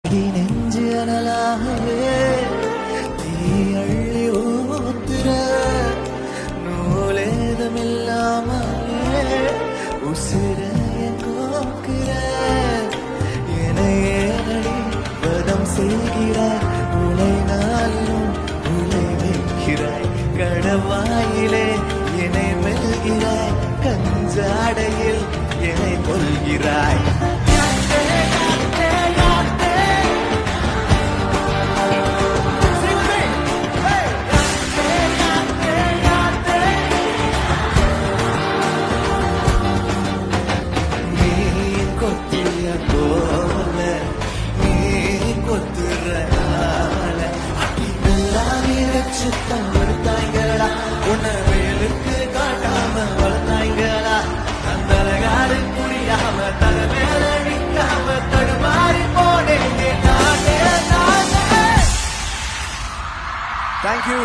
நெஞ்சு அனலாகவே தீ அள்ளி ஊத்துற நூலேதமில்லாமலே உசிரைய கோக்குற என்னையே நடி வதம் செய்கிறாய் உலை நாளிலும் உலை வைக்கிறாய் கடவாயிலே என்னை வெல்கிறாய் கஞ்சாடையில் என்னை கொள்கிறாய் வளர்த்தாங்களா உன்னை வேலுக்கு காட்டாம வளர்த்தாங்களா அந்தலகாடு புரியாம தலை மேல நிற்காம தடுமாறி போனேன். Thank you.